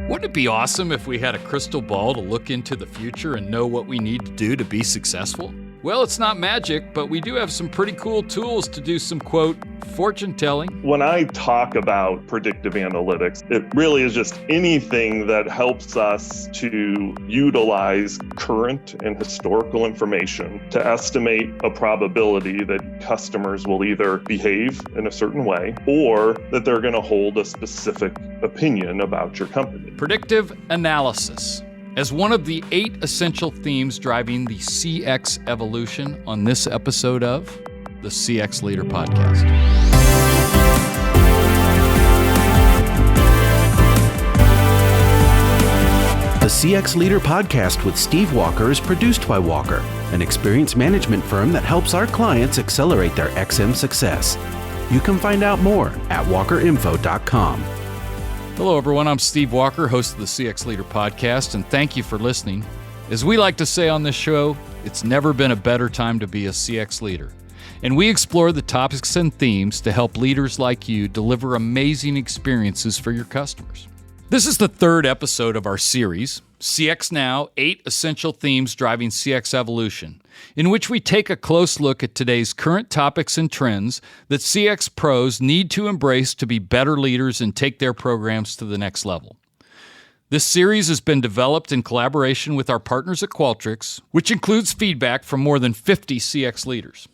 Wouldn't it be awesome if we had a crystal ball to look into the future and know what we need to do to be successful? Well, it's not magic, but we do have some pretty cool tools to do some, quote, fortune telling. When I talk about predictive analytics, it really is just anything that helps us to utilize current and historical information to estimate a probability that customers will either behave in a certain way or that they're going to hold a specific opinion about your company. Predictive analysis. As one of the 8 essential themes driving the CX evolution on this episode of the CX Leader Podcast. The CX Leader Podcast with Steve Walker is produced by Walker, an experience management firm that helps our clients accelerate their XM success. You can find out more at walkerinfo.com. Hello, everyone. I'm Steve Walker, host of the CX Leader Podcast, and thank you for listening. As we like to say on this show, it's never been a better time to be a CX leader. And we explore the topics and themes to help leaders like you deliver amazing experiences for your customers. This is the 3rd episode of our series, CX Now, 8 Essential Themes Driving CX Evolution, in which we take a close look at today's current topics and trends that CX pros need to embrace to be better leaders and take their programs to the next level. This series has been developed in collaboration with our partners at Qualtrics, which includes feedback from more than 50 CX leaders.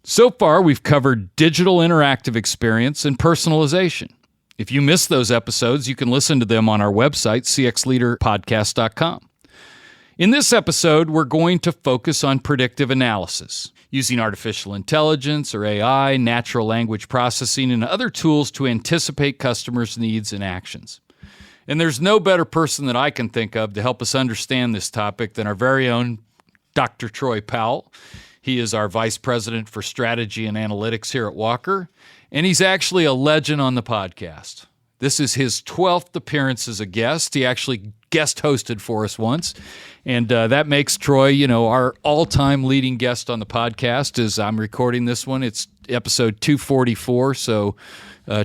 So far, we've covered digital interactive experience and personalization. If you missed those episodes, you can listen to them on our website, cxleaderpodcast.com. In this episode, we're going to focus on predictive analysis, using artificial intelligence or AI, natural language processing, and other tools to anticipate customers' needs and actions. And there's no better person that I can think of to help us understand this topic than our very own Dr. Troy Powell. He is our Vice President for Strategy and Analytics here at Walker, and he's actually a legend on the podcast. This is his 12th appearance as a guest. He actually guest hosted for us once, and that makes Troy, our all-time leading guest on the podcast. As I'm recording this one, it's episode 244, so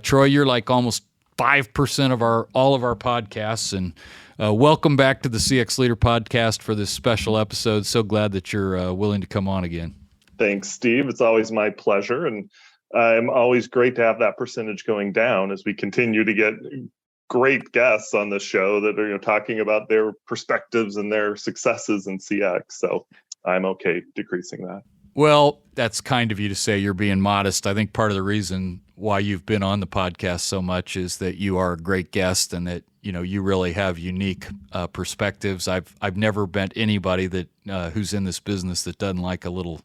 Troy, you're like almost 5% of all of our podcasts, and welcome back to the CX Leader Podcast for this special episode. So glad that you're willing to come on again. Thanks, Steve. It's always my pleasure, and I'm always great to have that percentage going down as we continue to get great guests on the show that are talking about their perspectives and their successes in CX. So I'm okay decreasing that. Well, that's kind of you to say. You're being modest. I think part of the reason why you've been on the podcast so much is that you are a great guest and that you really have unique perspectives. I've never met anybody that who's in this business that doesn't like a little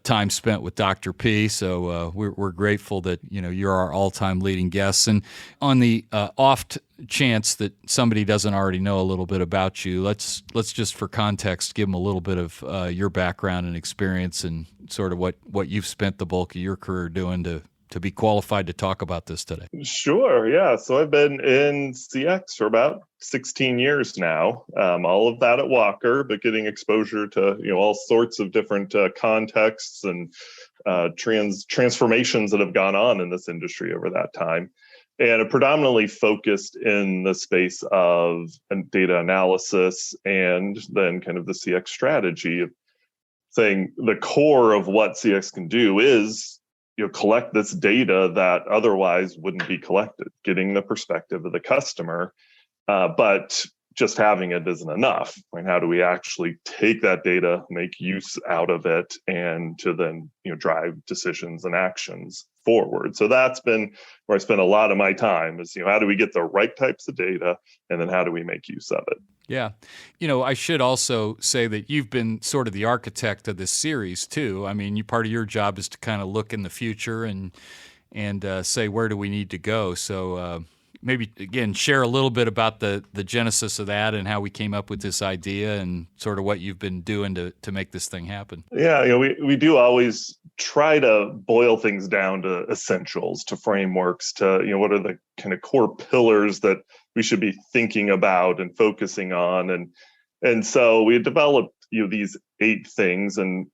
time spent with Dr. P. So we're grateful that you're our all-time leading guests. And on the oft chance that somebody doesn't already know a little bit about you, let's just for context give them a little bit of your background and experience and sort of what you've spent the bulk of your career doing to be qualified to talk about this today. Sure, yeah. So I've been in CX for about 16 years now, all of that at Walker, but getting exposure to all sorts of different contexts and transformations that have gone on in this industry over that time. And it predominantly focused in the space of data analysis and then kind of the CX strategy, saying the core of what CX can do is collect this data that otherwise wouldn't be collected, getting the perspective of the customer, but just having it isn't enough. How do we actually take that data, make use out of it, and to then drive decisions and actions forward? So that's been where I spend a lot of my time is how do we get the right types of data, and then how do we make use of it? Yeah. I should also say that you've been sort of the architect of this series too. I mean, part of your job is to kind of look in the future and say, where do we need to go? So maybe, again, share a little bit about the genesis of that and how we came up with this idea and sort of what you've been doing to make this thing happen. Yeah, we do always try to boil things down to essentials, to frameworks, to what are the kind of core pillars that we should be thinking about and focusing on, and so we developed these 8 things, and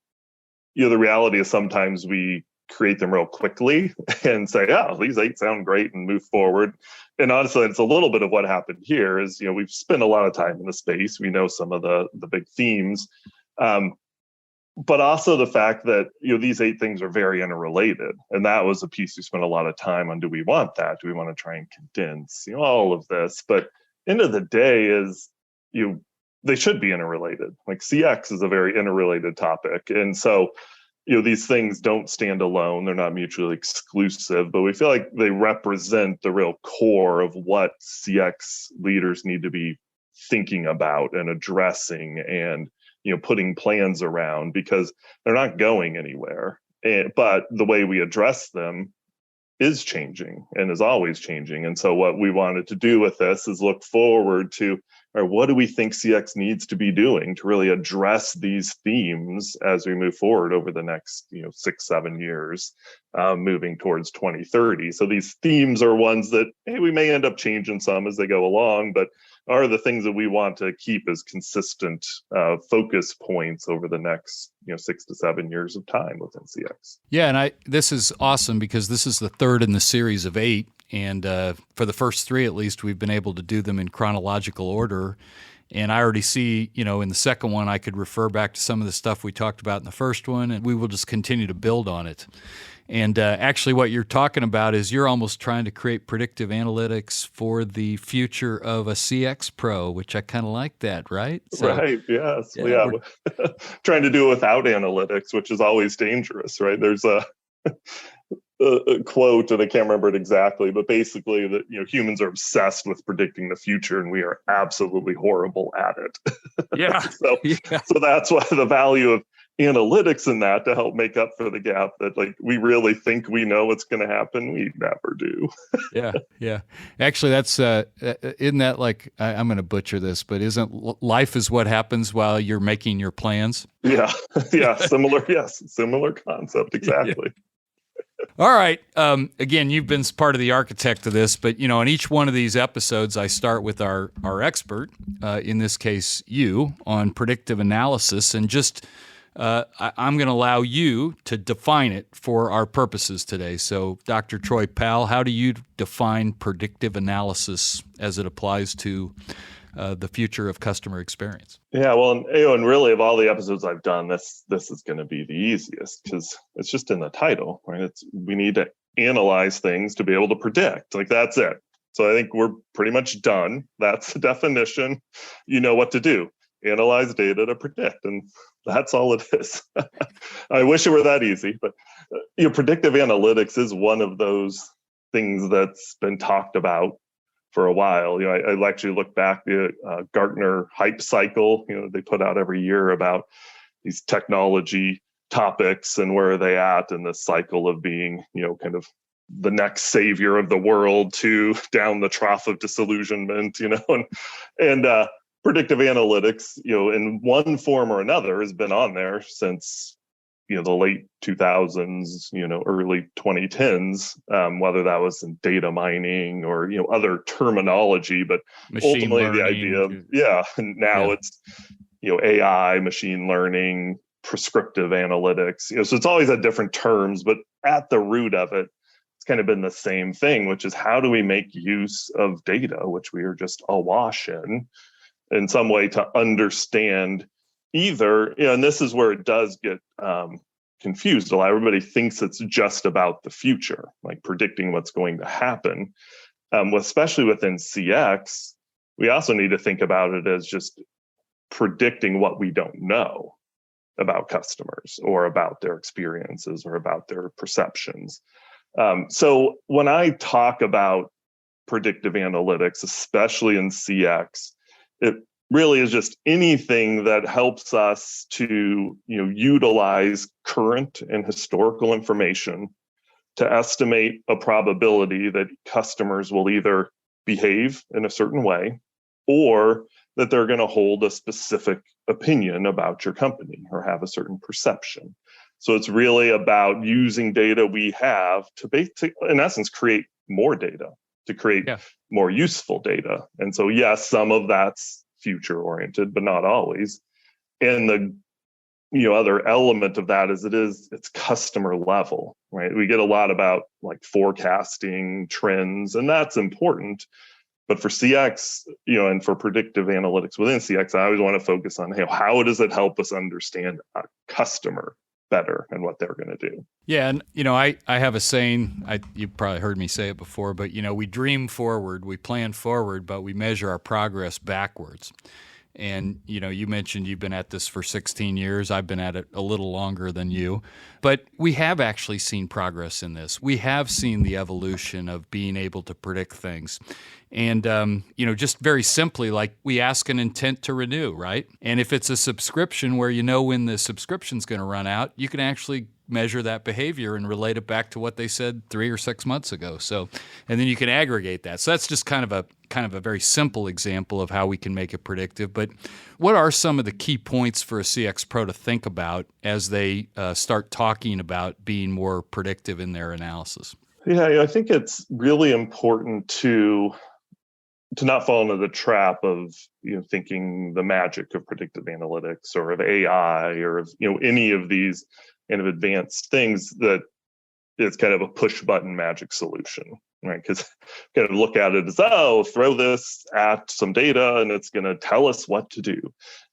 the reality is sometimes we create them real quickly and say, oh, these 8 sound great and move forward. and honestly, it's a little bit of what happened here is, we've spent a lot of time in the space. We know some of the big themes, but also the fact that, these 8 things are very interrelated. And that was a piece we spent a lot of time on. Do we want that? Do we want to try and condense, all of this? But end of the day is, they should be interrelated. Like CX is a very interrelated topic. And so, these things don't stand alone. They're not mutually exclusive, but we feel like they represent the real core of what CX leaders need to be thinking about and addressing and, putting plans around, because they're not going anywhere. But the way we address them is changing and is always changing. And so what we wanted to do with this is look forward to, or what do we think CX needs to be doing to really address these themes as we move forward over the next 6-7 years, moving towards 2030. So these themes are ones that, hey, we may end up changing some as they go along, but are the things that we want to keep as consistent focus points over the next 6 to 7 years of time within CX. Yeah, and this is awesome because this is the third in the series of 8. And for the first 3, at least, we've been able to do them in chronological order. And I already see, in the second one, I could refer back to some of the stuff we talked about in the first one, and we will just continue to build on it. And actually, what you're talking about is you're almost trying to create predictive analytics for the future of a CX pro, which I kind of like that, right? So, right, yes. Yeah. Trying to do it without analytics, which is always dangerous, right? There's a quote, and I can't remember it exactly, but basically that humans are obsessed with predicting the future, and we are absolutely horrible at it. Yeah. So that's why the value of analytics in that to help make up for the gap that we really think we know what's going to happen. We never do. Yeah. Actually, that's isn't that like, I'm going to butcher this, but isn't life is what happens while you're making your plans? Yeah. Similar concept. Exactly. Yeah. All right. Again, you've been part of the architect of this, but in each one of these episodes, I start with our expert, in this case, you, on predictive analysis, and just I'm going to allow you to define it for our purposes today. So, Dr. Troy Powell, how do you define predictive analysis as it applies to the future of customer experience? Yeah, well, and really, of all the episodes I've done, this is going to be the easiest because it's just in the title, right? We need to analyze things to be able to predict. That's it. So I think we're pretty much done. That's the definition. You know what to do. Analyze data to predict, and that's all it is. I wish it were that easy, but predictive analytics is one of those things that's been talked about for a while. I actually look back at Gartner hype cycle. They put out every year about these technology topics and where are they at in this cycle of being, kind of the next savior of the world to down the trough of disillusionment, and predictive analytics, in one form or another has been on there since, the late 2000s, early 2010s, whether that was in data mining or, other terminology, but machine ultimately learning. The idea of, and now it's, AI, machine learning, prescriptive analytics, so it's always at different terms, but at the root of it, it's kind of been the same thing, which is how do we make use of data, which we are just awash in some way to understand either, and this is where it does get confused a lot. Everybody thinks it's just about the future, like predicting what's going to happen. Especially within CX, we also need to think about it as just predicting what we don't know about customers or about their experiences or about their perceptions. So when I talk about predictive analytics, especially in CX, it really is just anything that helps us to, utilize current and historical information to estimate a probability that customers will either behave in a certain way or that they're going to hold a specific opinion about your company or have a certain perception. So it's really about using data we have to basically, in essence, create more data, to create more useful data. And so, yes, some of that's future oriented, but not always. And the other element of that is it's customer level. right? We get a lot about like forecasting trends, and that's important. But for CX, and for predictive analytics within CX, I always want to focus on, hey, how does it help us understand a customer better and what they're going to do? Yeah, and I have a saying. You probably heard me say it before, but we dream forward, we plan forward, but we measure our progress backwards. And, you mentioned you've been at this for 16 years. I've been at it a little longer than you. But we have actually seen progress in this. We have seen the evolution of being able to predict things. And, just very simply, like we ask an intent to renew, right? And if it's a subscription where when the subscription's going to run out, you can actually measure that behavior and relate it back to what they said 3 or 6 months ago. So, and then you can aggregate that. So that's just kind of a very simple example of how we can make it predictive. But what are some of the key points for a CX pro to think about as they start talking about being more predictive in their analysis? Yeah, I think it's really important to not fall into the trap of thinking the magic of predictive analytics or of AI or of any of these kind of advanced things that it's kind of a push button magic solution, right? Because kind of look at it as, throw this at some data and it's going to tell us what to do.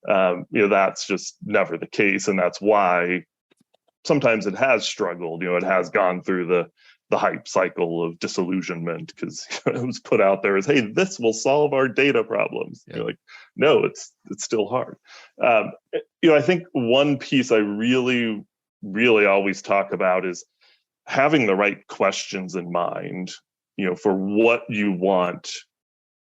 That's just never the case, and that's why sometimes it has struggled. It has gone through the hype cycle of disillusionment because it was put out there as, hey, this will solve our data problems. Yeah. You're like, no, it's still hard. I think one piece I really always talk about is having the right questions in mind, for what you want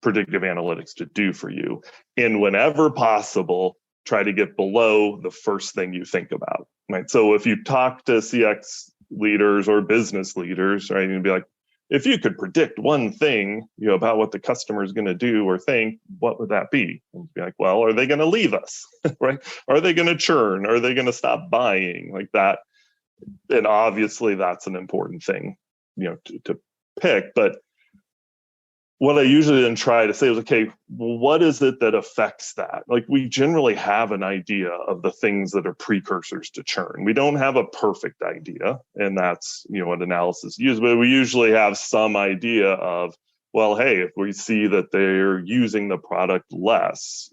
predictive analytics to do for you. And whenever possible, try to get below the first thing you think about, right? So if you talk to CX leaders or business leaders, right, you'd be like, if you could predict one thing, about what the customer is going to do or think, what would that be? And be like, well, are they going to leave us, right? Are they going to churn? Are they going to stop buying like that? And obviously that's an important thing, to pick. But what I usually then try to say is, okay, well, what is it that affects that? Like, we generally have an idea of the things that are precursors to churn. We don't have a perfect idea, and that's, what analysis uses, but we usually have some idea of, well, hey, if we see that they're using the product less,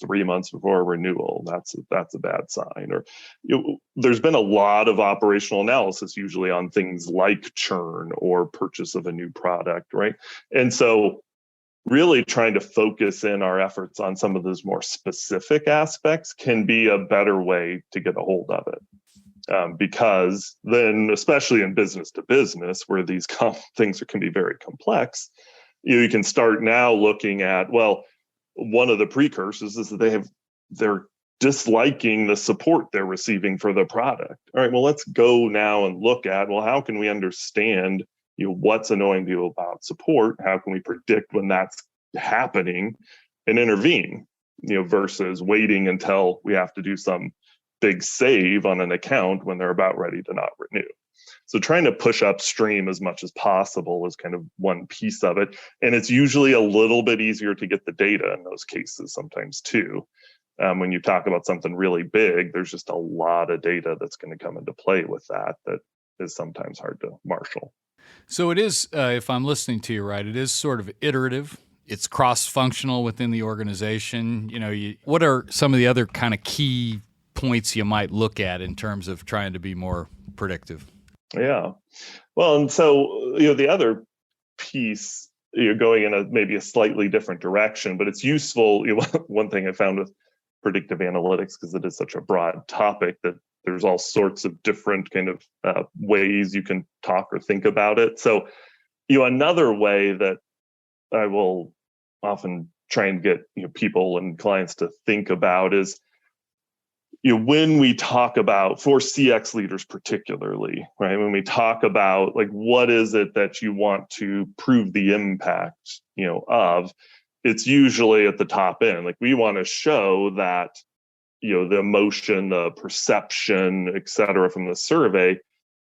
3 months before renewal, that's a bad sign. Or there's been a lot of operational analysis usually on things like churn or purchase of a new product, right? And so really trying to focus in our efforts on some of those more specific aspects can be a better way to get a hold of it. Because then, especially in business to business, where these things can be very complex, you can start now looking at, well, one of the precursors is that they're disliking the support they're receiving for the product. All right, well, let's go now and look at, well, how can we understand, what's annoying people about support? How can we predict when that's happening and intervene, versus waiting until we have to do some big save on an account when they're about ready to not renew. So trying to push upstream as much as possible is kind of one piece of it. And it's usually a little bit easier to get the data in those cases sometimes too. When you talk about something really big, there's just a lot of data that's going to come into play with that is sometimes hard to marshal. So it is, if I'm listening to you right, it is sort of iterative. It's cross-functional within the organization. What are some of the other kind of key points you might look at in terms of trying to be more predictive? Yeah. Well, and so, the other piece, going in maybe a slightly different direction, but it's useful. One thing I found with predictive analytics, because it is such a broad topic, that there's all sorts of different kind of ways you can talk or think about it. So, another way that I will often try and get people and clients to think about is, when we talk about, for CX leaders particularly, right? When we talk about like, what is it that you want to prove the impact, of, it's usually at the top end. Like, we want to show that, the emotion, the perception, et cetera, from the survey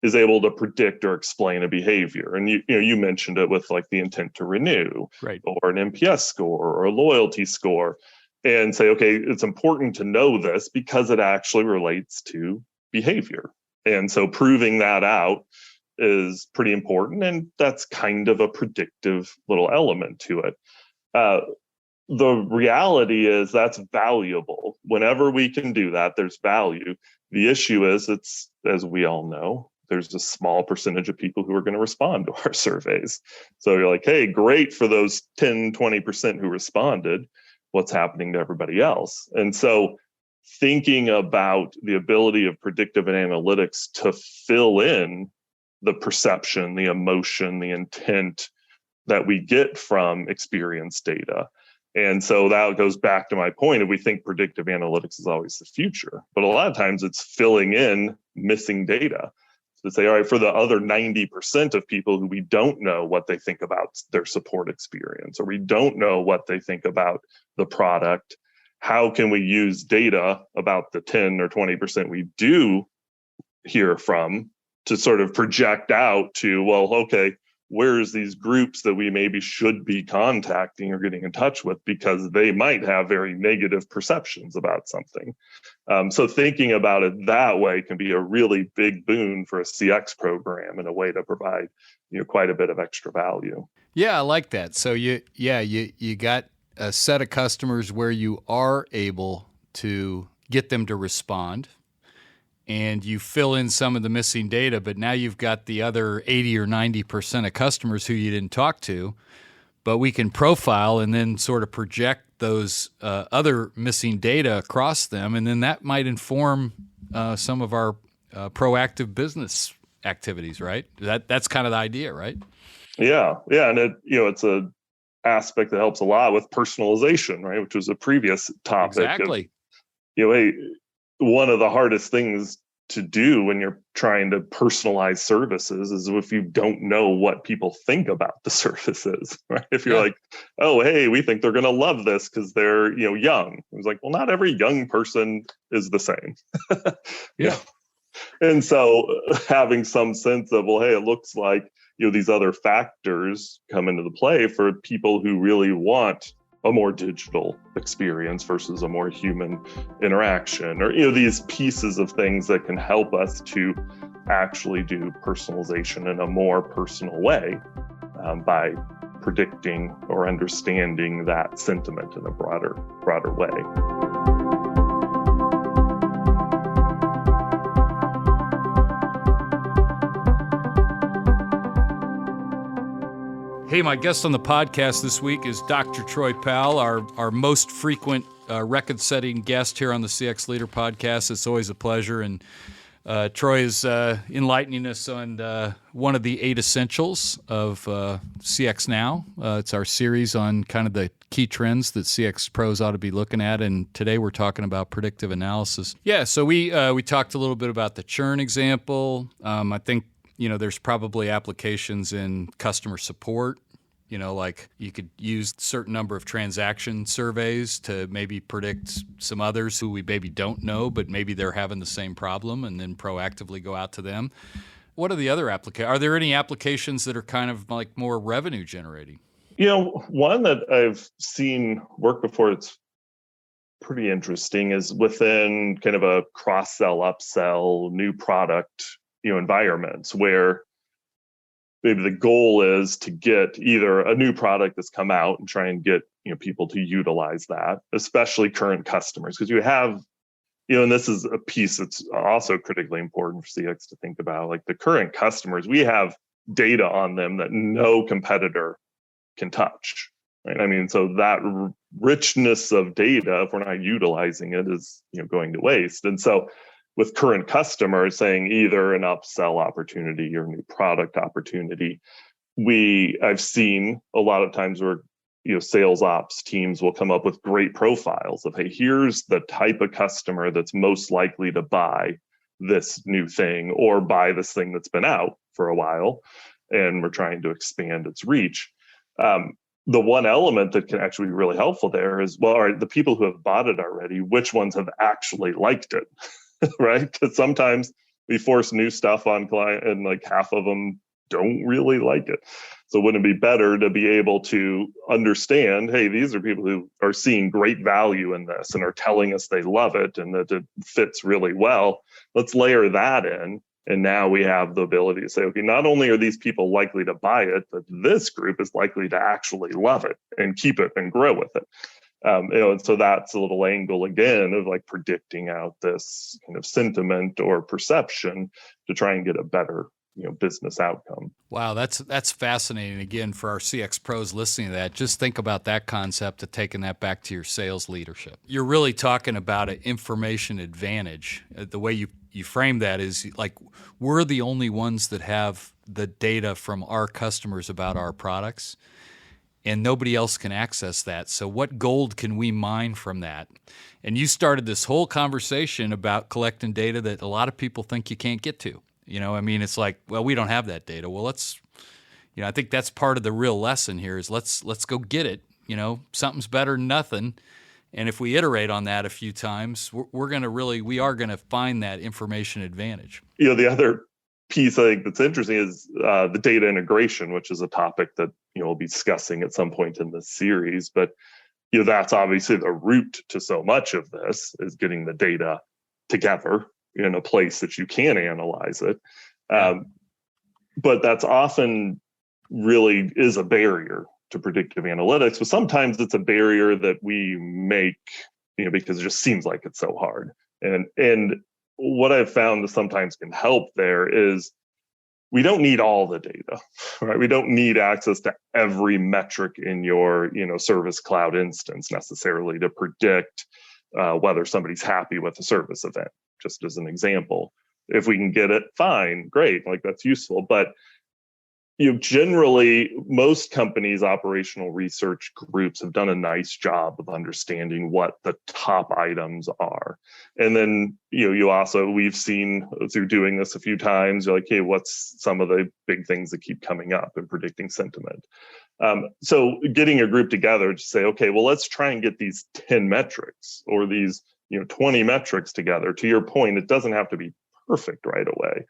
is able to predict or explain a behavior. And you mentioned it with like the intent to renew, right, or an NPS score or a loyalty score. And say, okay, it's important to know this because it actually relates to behavior. And so proving that out is pretty important, and that's kind of a predictive little element to it. The reality is that's valuable. Whenever we can do that, there's value. The issue is, it's, as we all know, there's a small percentage of people who are going to respond to our surveys. So you're like, hey, great for those 10, 20% who responded. What's happening to everybody else? And so thinking about the ability of predictive analytics to fill in the perception, the emotion, the intent that we get from experience data. And so that goes back to my point of, we think predictive analytics is always the future, but a lot of times it's filling in missing data. To say, all right, for the other 90% of people who we don't know what they think about their support experience, or we don't know what they think about the product, how can we use data about the 10 or 20% we do hear from to sort of project out to, well, okay, where's these groups that we maybe should be contacting or getting in touch with because they might have very negative perceptions about something. So thinking about it that way can be a really big boon for a CX program and a way to provide, quite a bit of extra value. Yeah, I like that. So you got a set of customers where you are able to get them to respond, and you fill in some of the missing data, but now you've got the other 80 or 90% of customers who you didn't talk to, but we can profile and then sort of project those other missing data across them, and then that might inform some of our proactive business activities, right? That's kind of the idea, right? Yeah, and it's a aspect that helps a lot with personalization, right? Which was a previous topic. Exactly. One of the hardest things to do when you're trying to personalize services is if you don't know what people think about the services, right? If you're like, oh, hey, we think they're going to love this because they're, young. It's like, well, not every young person is the same. Yeah. And so having some sense of, well, hey, it looks like, these other factors come into the play for people who really want a more digital experience versus a more human interaction, or these pieces of things that can help us to actually do personalization in a more personal way by predicting or understanding that sentiment in a broader way. Hey, my guest on the podcast this week is Dr. Troy Powell, our most frequent record-setting guest here on the CX Leader podcast. It's always a pleasure, and Troy is enlightening us on one of the 8 essentials of CX Now. It's our series on kind of the key trends that CX pros ought to be looking at, and today we're talking about predictive analysis. Yeah, so we talked a little bit about the churn example. I think there's probably applications in customer support. Like you could use a certain number of transaction surveys to maybe predict some others who we maybe don't know, but maybe they're having the same problem, and then proactively go out to them. What are the other applications? Are there any applications that are kind of like more revenue generating? One that I've seen work before, it's pretty interesting, is within kind of a cross-sell, upsell, new product environments where maybe the goal is to get either a new product that's come out and try and get people to utilize that, especially current customers, because you have and this is a piece that's also critically important for CX to think about, like the current customers, we have data on them that no competitor can touch, right? I mean, so that richness of data, if we're not utilizing it, is going to waste. And so with current customers, saying either an upsell opportunity or new product opportunity, I've seen a lot of times where sales ops teams will come up with great profiles of, hey, here's the type of customer that's most likely to buy this new thing or buy this thing that's been out for a while, and we're trying to expand its reach. The one element that can actually be really helpful there is, well, all right, the people who have bought it already, which ones have actually liked it? Right? Because sometimes we force new stuff on client and like half of them don't really like it. So wouldn't it be better to be able to understand, hey, these are people who are seeing great value in this and are telling us they love it and that it fits really well. Let's layer that in And now we have the ability to say, okay, not only are these people likely to buy it, but this group is likely to actually love it and keep it and grow with it. And so that's a little angle again of like predicting out this kind of sentiment or perception to try and get a better business outcome. Wow, that's fascinating. Again, for our CX pros listening to that, just think about that concept of taking that back to your sales leadership. You're really talking about an information advantage. The way you frame that is like we're the only ones that have the data from our customers about our products, and nobody else can access that. So what gold can we mine from that? And you started this whole conversation about collecting data that a lot of people think you can't get to. It's like, well, we don't have that data. Well, I think that's part of the real lesson here is let's go get it. Something's better than nothing. And if we iterate on that a few times, we are going to find that information advantage. The other piece I think that's interesting is the data integration, which is a topic that we'll be discussing at some point in this series. But that's obviously the root to so much of this is getting the data together in a place that you can analyze it. But that's often really is a barrier to predictive analytics, but sometimes it's a barrier that we make, because it just seems like it's so hard. And what I've found that sometimes can help there is we don't need all the data, right? We don't need access to every metric in your, Service Cloud instance necessarily to predict whether somebody's happy with a service event. Just as an example, if we can get it, fine, great, like that's useful. But generally, most companies' operational research groups have done a nice job of understanding what the top items are. And then, we've seen through doing this a few times, you're like, hey, what's some of the big things that keep coming up and predicting sentiment? So getting a group together to say, okay, well, let's try and get these 10 metrics or these 20 metrics together. To your point, it doesn't have to be perfect right away.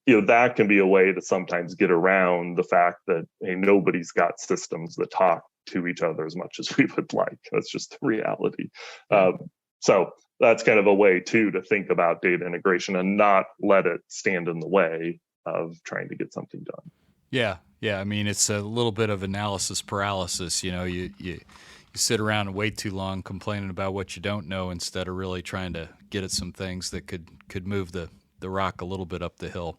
That can be a way to sometimes get around the fact that nobody's got systems that talk to each other as much as we would like. That's just the reality. So that's kind of a way too to think about data integration and not let it stand in the way of trying to get something done. Yeah. It's a little bit of analysis paralysis. You sit around and wait too long complaining about what you don't know instead of really trying to get at some things that could move the rock a little bit up the hill.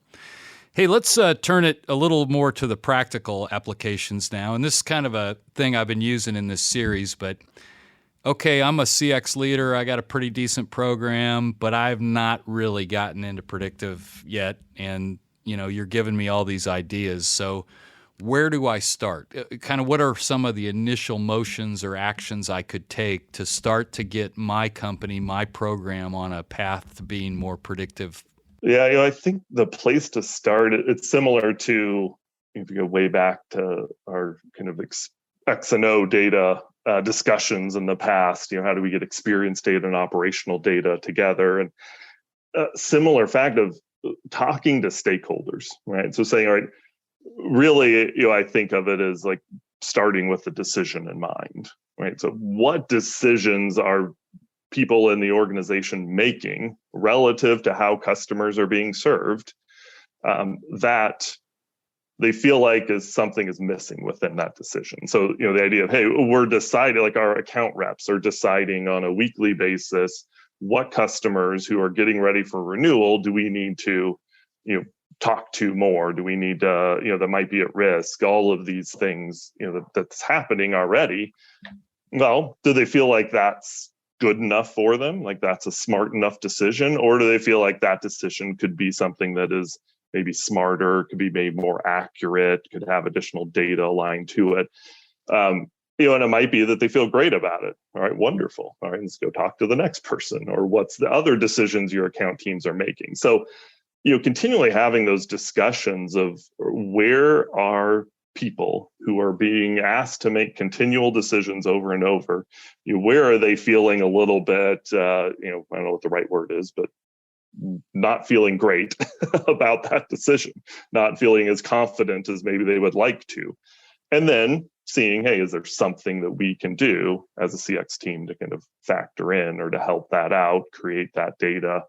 Hey, let's turn it a little more to the practical applications now. And this is kind of a thing I've been using in this series, but okay, I'm a CX leader. I got a pretty decent program, but I've not really gotten into predictive yet. And, you're giving me all these ideas. So where do I start? Kind of what are some of the initial motions or actions I could take to start to get my company, my program on a path to being more predictive? Yeah, I think the place to start, it's similar to, if you go way back to our kind of X and O data discussions in the past, how do we get experience data and operational data together? And a similar fact of talking to stakeholders, right? So saying, all right, really, I think of it as like starting with the decision in mind, right? So what decisions are people in the organization making relative to how customers are being served that they feel like something is missing within that decision? So, the idea of, hey, we're deciding, like our account reps are deciding on a weekly basis what customers who are getting ready for renewal do we need to, talk to more? Do we need to, that might be at risk? All of these things, that's happening already. Well, do they feel like that's good enough for them? Like that's a smart enough decision? Or do they feel like that decision could be something that is maybe smarter, could be made more accurate, could have additional data aligned to it? And it might be that they feel great about it. All right, wonderful. All right, let's go talk to the next person. Or what's the other decisions your account teams are making? So, continually having those discussions of where are people who are being asked to make continual decisions over and over, where are they feeling a little bit, I don't know what the right word is, but not feeling great about that decision, not feeling as confident as maybe they would like to. And then seeing, hey, is there something that we can do as a CX team to kind of factor in or to help that out, create that data,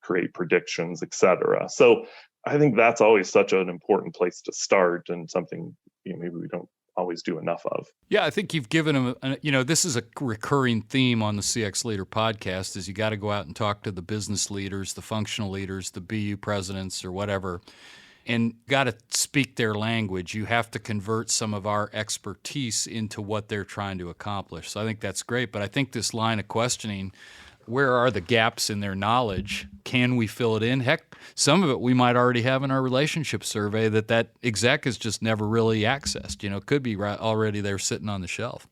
create predictions, et cetera. So I think that's always such an important place to start, and something maybe we don't always do enough of. Yeah, I think you've given them, this is a recurring theme on the CX Leader podcast, is you got to go out and talk to the business leaders, the functional leaders, the BU presidents or whatever, and got to speak their language. You have to convert some of our expertise into what they're trying to accomplish. So I think that's great. But I think this line of questioning, where are the gaps in their knowledge? Can we fill it in? Heck, some of it we might already have in our relationship survey that exec has just never really accessed. It could be already there sitting on the shelf.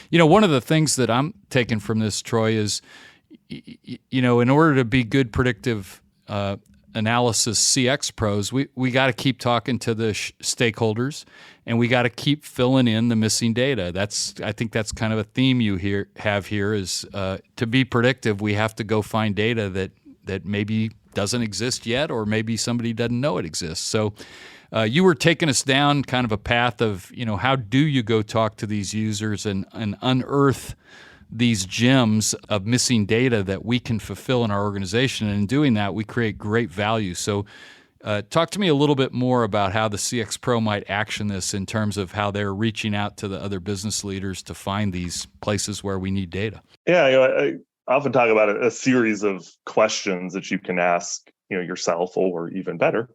One of the things that I'm taking from this, Troy, is, in order to be good predictive analysis CX pros, we got to keep talking to the stakeholders, and we got to keep filling in the missing data. I think that's kind of a theme you have here is to be predictive, we have to go find data that maybe doesn't exist yet, or maybe somebody doesn't know it exists. So you were taking us down kind of a path of, how do you go talk to these users and unearth these gems of missing data that we can fulfill in our organization. And in doing that, we create great value. So talk to me a little bit more about how the CX Pro might action this in terms of how they're reaching out to the other business leaders to find these places where we need data. Yeah, I often talk about a series of questions that you can ask yourself, or even better,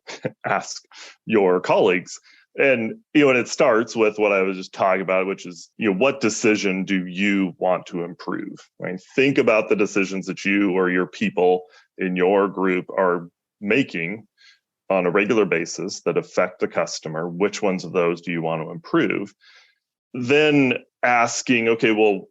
ask your colleagues. And it starts with what I was just talking about, which is what decision do you want to improve? Right? Think about the decisions that you or your people in your group are making on a regular basis that affect the customer. Which ones of those do you want to improve? Then asking, okay, well,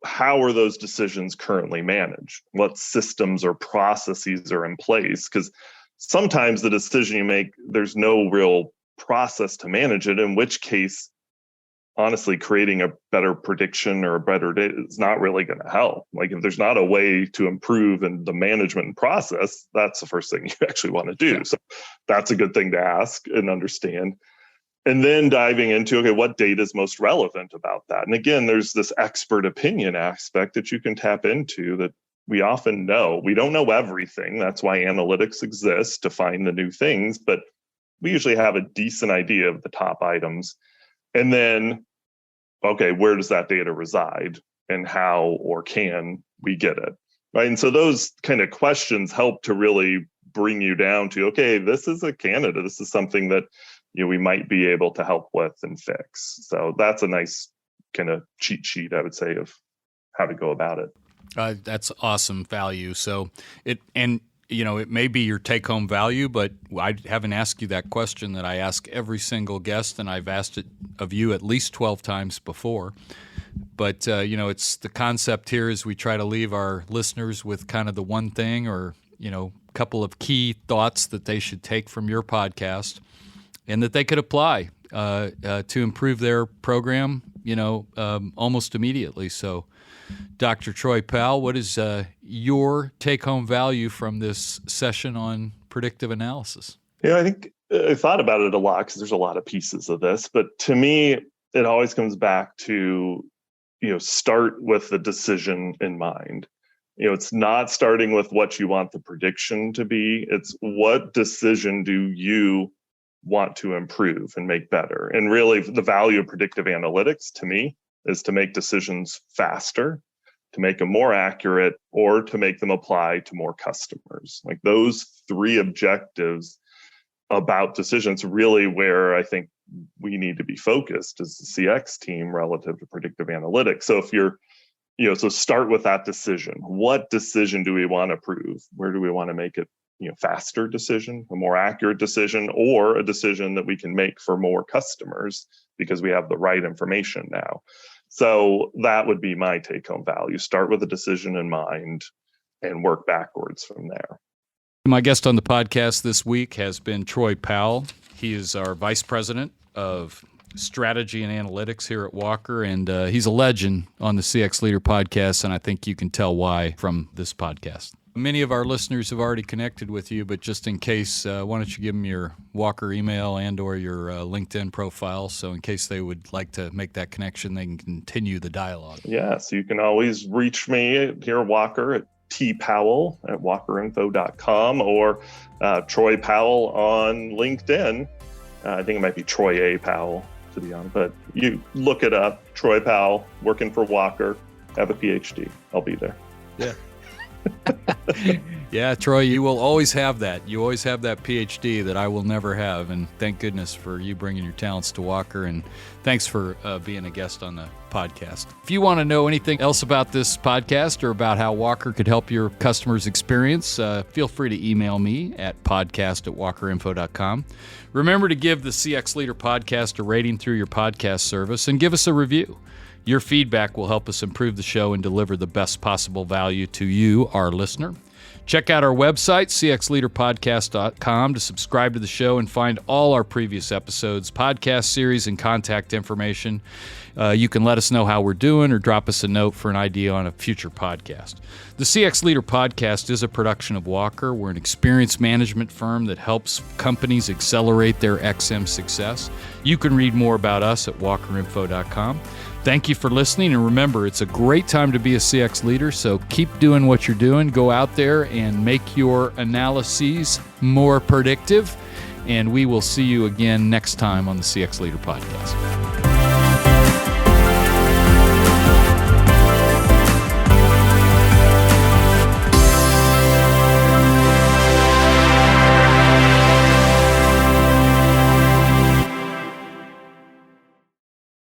how are those decisions currently managed? What systems or processes are in place? Because sometimes the decision you make, there's no real process to manage it, in which case, honestly, creating a better prediction or a better data is not really going to help. Like, if there's not a way to improve in the management process, that's the first thing you actually want to do. Yeah. So that's a good thing to ask and understand. And then diving into, okay, what data is most relevant about that? And again, there's this expert opinion aspect that you can tap into that we often know. We don't know everything. That's why analytics exists, to find the new things. But we usually have a decent idea of the top items. And then, okay, where does that data reside, and how or can we get it? Right. And so those kind of questions help to really bring you down to, okay, this is a candidate. This is something that we might be able to help with and fix. So that's a nice kind of cheat sheet, I would say, of how to go about it. That's awesome value. So it may be your take-home value, but I haven't asked you that question that I ask every single guest, and I've asked it of you at least 12 times before. But, it's the concept here is we try to leave our listeners with kind of the one thing or, a couple of key thoughts that they should take from your podcast and that they could apply to improve their program, almost immediately. So, Dr. Troy Powell, what is your take-home value from this session on predictive analysis? I think I thought about it a lot because there's a lot of pieces of this. But to me, it always comes back to, start with the decision in mind. It's not starting with what you want the prediction to be. It's what decision do you want to improve and make better? And really, the value of predictive analytics to me is to make decisions faster, to make them more accurate, or to make them apply to more customers. Like, those three objectives about decisions really where I think we need to be focused as the CX team relative to predictive analytics. So if you're, so start with that decision. What decision do we want to improve? Where do we want to make it, faster decision, a more accurate decision, or a decision that we can make for more customers because we have the right information now? So that would be my take-home value. Start with a decision in mind and work backwards from there. My guest on the podcast this week has been Troy Powell. He is our Vice President of Strategy and Analytics here at Walker, and he's a legend on the CX Leader podcast, and I think you can tell why from this podcast. Many of our listeners have already connected with you, but just in case, why don't you give them your Walker email and or your LinkedIn profile, so in case they would like to make that connection, they can continue the dialogue. Yeah, so you can always reach me here at Walker at Powell at walkerinfo.com or Troy Powell on LinkedIn. I think it might be Troy A. Powell, to be honest, but you look it up. Troy Powell, working for Walker, have a PhD. I'll be there. Yeah. Yeah, Troy, you will always have that. You always have that PhD that I will never have. And thank goodness for you bringing your talents to Walker. And thanks for being a guest on the podcast. If you want to know anything else about this podcast or about how Walker could help your customers' experience, feel free to email me at podcast@walkerinfo.com. Remember to give the CX Leader podcast a rating through your podcast service and give us a review. Your feedback will help us improve the show and deliver the best possible value to you, our listener. Check out our website, cxleaderpodcast.com, to subscribe to the show and find all our previous episodes, podcast series, and contact information. You can let us know how we're doing or drop us a note for an idea on a future podcast. The CX Leader podcast is a production of Walker. We're an experience management firm that helps companies accelerate their XM success. You can read more about us at walkerinfo.com. Thank you for listening, and remember, it's a great time to be a CX leader, so keep doing what you're doing. Go out there and make your analyses more predictive, and we will see you again next time on the CX Leader Podcast.